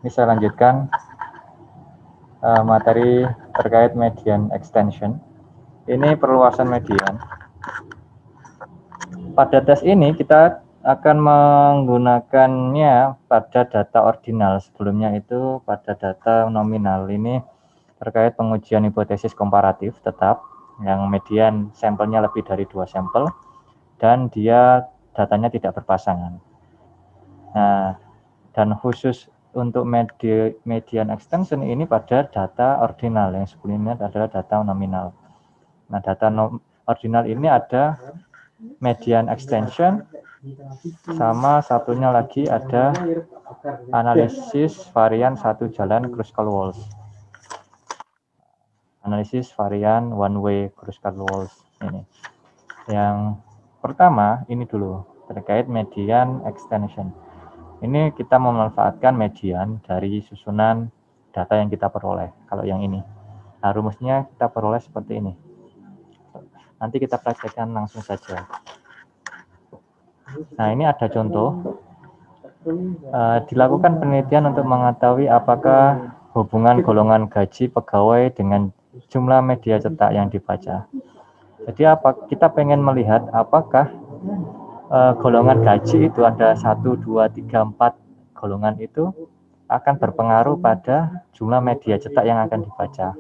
Ini saya lanjutkan materi terkait median extension. Ini perluasan median. Pada tes ini kita akan menggunakannya pada data ordinal. Sebelumnya itu pada data nominal. Ini terkait pengujian hipotesis komparatif tetap yang median sampelnya lebih dari 2 sampel dan dia datanya tidak berpasangan. Nah, dan khusus untuk median extension ini pada data ordinal, yang sebelumnya adalah data nominal. Nah, data ordinal ini ada median extension, sama satunya lagi ada analisis varian satu jalan Kruskal-Walsh. Analisis varian one way Kruskal-Walsh ini. Yang pertama ini dulu terkait median extension. Ini kita memanfaatkan median dari susunan data yang kita peroleh. Kalau yang ini, nah rumusnya kita peroleh seperti ini. Nanti kita praktekkan langsung saja. Nah, ini ada contoh. Dilakukan penelitian untuk mengetahui apakah hubungan golongan gaji pegawai dengan jumlah media cetak yang dibaca. Jadi kita pengen melihat apakah golongan gaji itu ada 1, 2, 3, 4 golongan itu akan berpengaruh pada jumlah media cetak yang akan dibaca.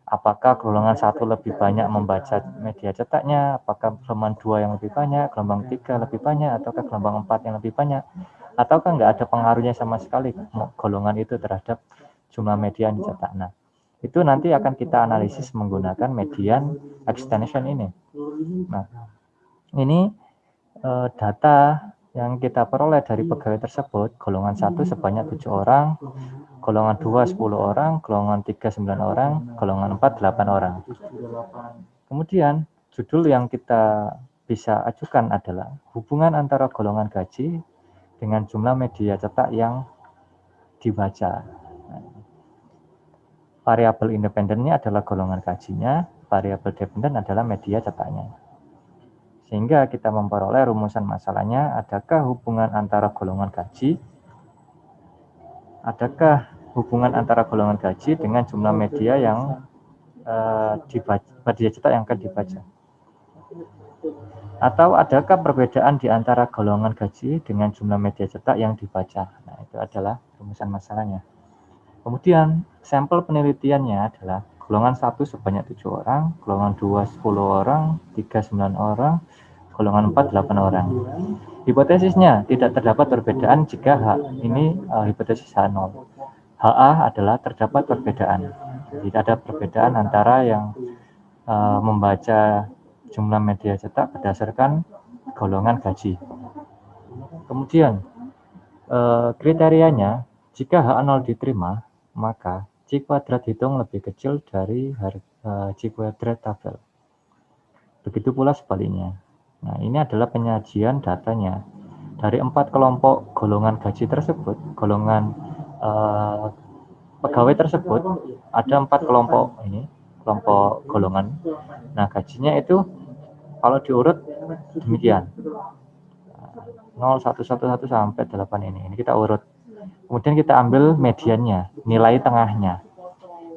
Apakah golongan 1 lebih banyak membaca media cetaknya, apakah gelombang 2 yang lebih banyak, gelombang 3 lebih banyak, ataukah gelombang 4 yang lebih banyak, ataukah nggak ada pengaruhnya sama sekali golongan itu terhadap jumlah media yang dicetak. Nah, itu nanti akan kita analisis menggunakan median extension ini. Nah, ini data yang kita peroleh dari pegawai tersebut, golongan 1 sebanyak 7 orang, golongan 2 10 orang, golongan 3 9 orang, golongan 4 8 orang. Kemudian judul yang kita bisa ajukan adalah hubungan antara golongan gaji dengan jumlah media cetak yang dibaca. Variabel independennya adalah golongan gajinya, variabel dependen adalah media cetaknya. Sehingga kita memperoleh rumusan masalahnya, adakah hubungan antara golongan gaji dengan jumlah media yang media cetak yang akan dibaca. Atau adakah perbedaan di antara golongan gaji dengan jumlah media cetak yang dibaca. Nah, itu adalah rumusan masalahnya. Kemudian sampel penelitiannya adalah golongan 1 sebanyak 7 orang, golongan 2 10 orang, 3 9 orang, golongan 4 8 orang. Hipotesisnya tidak terdapat perbedaan jika hipotesis H0. HA adalah terdapat perbedaan. Tidak ada perbedaan antara yang membaca jumlah media cetak berdasarkan golongan gaji. Kemudian kriterianya, jika H0 diterima, maka C kuadrat hitung lebih kecil dari C kuadrat tabel. Begitu pula sebaliknya. Nah, ini adalah penyajian datanya. Dari 4 kelompok golongan gaji tersebut, golongan pegawai tersebut, ada 4 kelompok golongan. Nah, gajinya itu kalau diurut demikian. 0, 1, 1, 1 sampai 8 ini kita urut. Kemudian kita ambil mediannya, nilai tengahnya.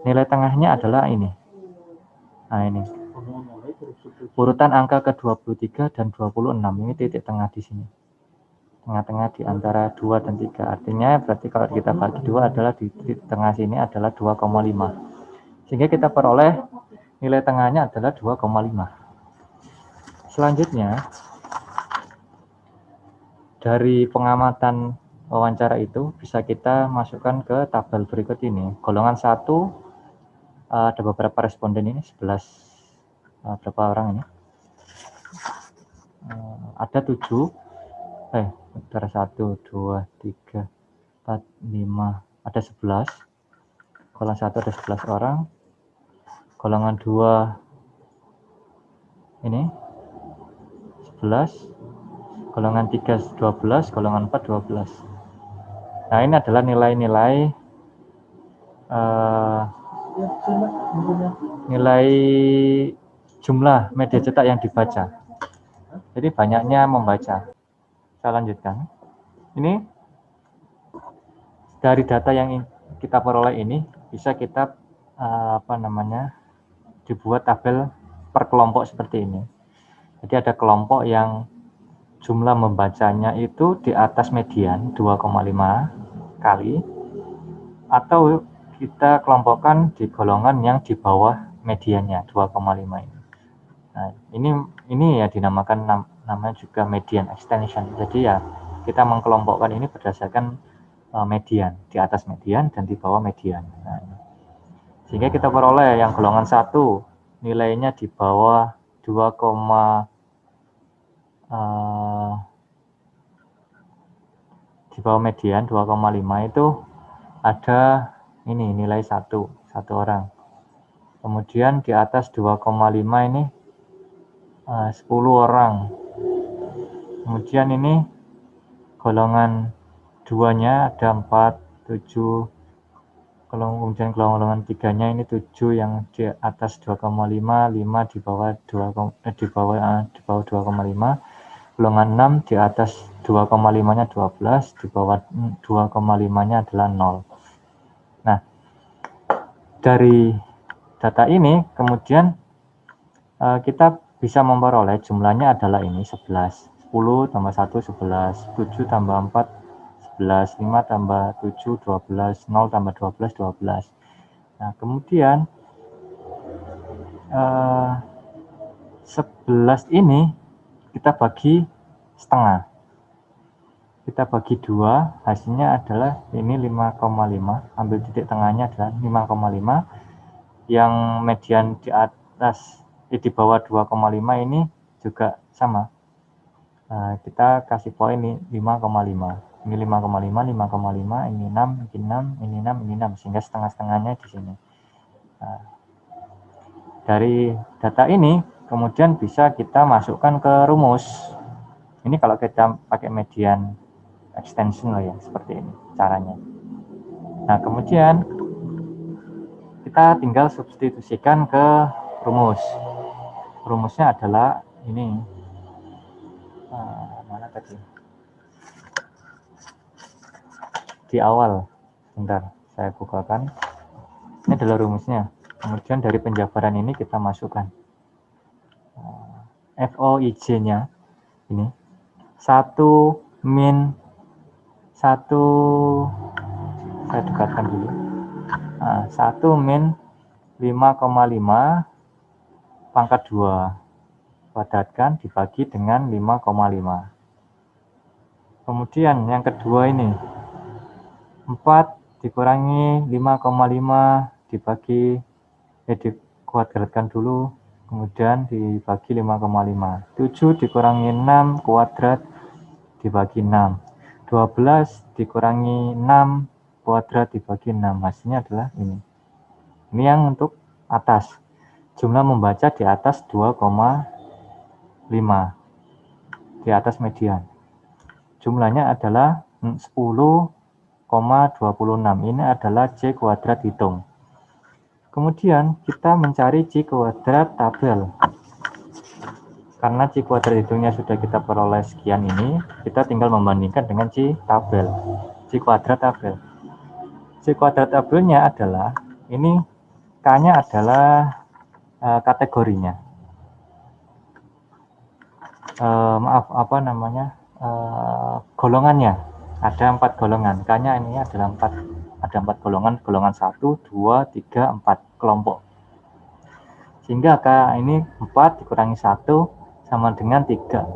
Nilai tengahnya adalah ini. Nah, ini. Urutan angka ke-23 dan 26, ini titik tengah di sini. Tengah-tengah di antara 2 dan 3. Artinya berarti kalau kita bagi 2 adalah di titik tengah sini adalah 2,5. Sehingga kita peroleh nilai tengahnya adalah 2,5. Selanjutnya, dari pengamatan wawancara itu bisa kita masukkan ke tabel berikut ini. Golongan 1 ada beberapa responden ini, 11 berapa orang ini? Ada 7. Antara 1 2 3 4 5 ada 11. Golongan 1 ada 11 orang. Golongan 2 ini 11. Golongan 3 12, golongan 4 12. Nah, ini adalah nilai jumlah media cetak yang dibaca. Jadi banyaknya membaca. Saya lanjutkan. Ini Dari data yang kita peroleh ini bisa kita dibuat tabel per kelompok seperti ini. Jadi ada kelompok yang jumlah membacanya itu di atas median 2,5 kali, atau kita kelompokkan di golongan yang di bawah mediannya 2,5 ini. Nah, ini ya dinamakan namanya juga median extension. Jadi ya kita mengkelompokkan ini berdasarkan median, di atas median dan di bawah median. Nah, sehingga kita peroleh yang golongan 1 nilainya di bawah 2, di bawah median 2,5 itu ada ini nilai 1 orang. Kemudian di atas 2,5 ini 10 orang. Kemudian ini golongan 2-nya ada 4, 7. Kemudian golongan 3-nya ini 7 yang di atas 2,5, 5 di bawah 2,5. Golongan 6 di atas 2,5-nya 12, di bawah 2,5-nya adalah 0. Nah, dari data ini kemudian kita bisa memperoleh jumlahnya adalah ini 11. 10 tambah 1, 11. 7 tambah 4, 11. 5 tambah 7, 12. 0 tambah 12, 12. Nah, kemudian 11 ini kita bagi setengah. Kita bagi 2, hasilnya adalah ini 5,5. Ambil titik tengahnya adalah 5,5. Yang median di atas di bawah 2,5 ini juga sama. Kita kasih poin ini 5,5. Ini 5,5, 5,5, ini 6, ini 6, ini 6, ini 6, sehingga setengah-setengahnya di sini. Dari data ini kemudian bisa kita masukkan ke rumus. Ini kalau kita pakai median extension loh ya, seperti ini caranya. Nah, kemudian kita tinggal substitusikan ke rumus. Rumusnya adalah ini. Mana tadi? Di awal. Bentar, saya bukakan. Ini adalah rumusnya. Kemudian dari penjabaran ini kita masukkan FOIJ-nya ini 1 min 1, saya dekatkan dulu. 1 min 5,5 pangkat 2 padatkan dibagi dengan 5,5. Kemudian yang kedua ini 4 dikurangi 5,5 dibagi dikuadratkan dulu, kemudian dibagi 5,5. 7 dikurangi 6 kuadrat dibagi 6. 12 dikurangi 6 kuadrat dibagi 6. Hasilnya adalah ini. Ini yang untuk atas. Jumlah membaca di atas 2,5. Di atas median. Jumlahnya adalah 10,26. Ini adalah C kuadrat hitung. Kemudian kita mencari C kuadrat tabel. Karena C kuadrat hitungnya sudah kita peroleh sekian ini, kita tinggal membandingkan dengan C tabel. C kuadrat tabel. C kuadrat tabelnya adalah ini, K-nya adalah kategorinya. Golongannya. Ada 4 golongan. K-nya ini adalah 4. Ada 4 golongan, golongan 1, 2, 3, 4 kelompok. Sehingga K ini 4 dikurangi 1 sama dengan 3.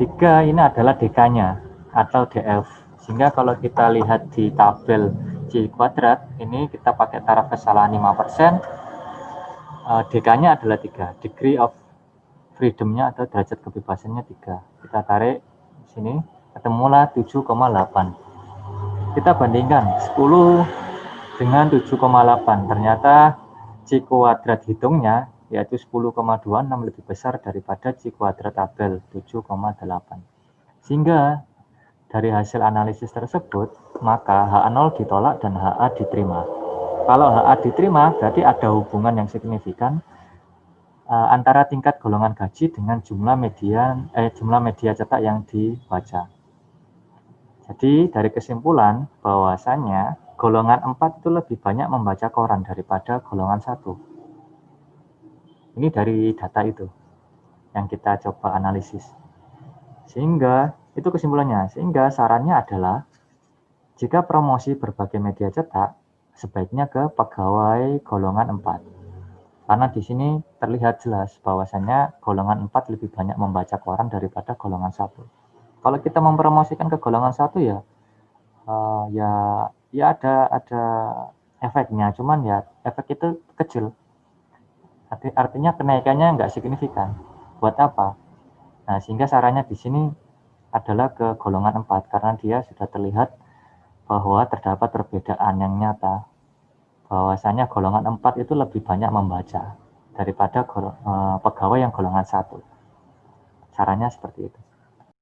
3 ini adalah DK-nya atau DF. Sehingga kalau kita lihat di tabel C kuadrat, ini kita pakai taraf kesalahan 5%. DK-nya adalah 3. Degree of freedom-nya atau derajat kebebasannya 3. Kita tarik di sini, ketemulah 7,8. Kita bandingkan 10 dengan 7,8. Ternyata C kuadrat hitungnya yaitu 10,26 lebih besar daripada C kuadrat tabel 7,8. Sehingga dari hasil analisis tersebut, maka HA0 ditolak dan HA diterima. Kalau HA diterima, berarti ada hubungan yang signifikan antara tingkat golongan gaji dengan jumlah media cetak yang dibaca. Jadi dari kesimpulan bahwasanya golongan 4 itu lebih banyak membaca koran daripada golongan 1. Ini dari data itu yang kita coba analisis. Sehingga itu kesimpulannya. Sehingga sarannya adalah jika promosi berbagai media cetak sebaiknya ke pegawai golongan 4. Karena di sini terlihat jelas bahwasanya golongan 4 lebih banyak membaca koran daripada golongan 1. Kalau kita mempromosikan ke golongan 1 ya ya ada efeknya, cuman ya efek itu kecil. Artinya kenaikannya nggak signifikan. Buat apa? Nah, sehingga sarannya di sini adalah ke golongan 4 karena dia sudah terlihat bahwa terdapat perbedaan yang nyata. Bahwasanya golongan 4 itu lebih banyak membaca daripada pegawai yang golongan 1. Caranya seperti itu.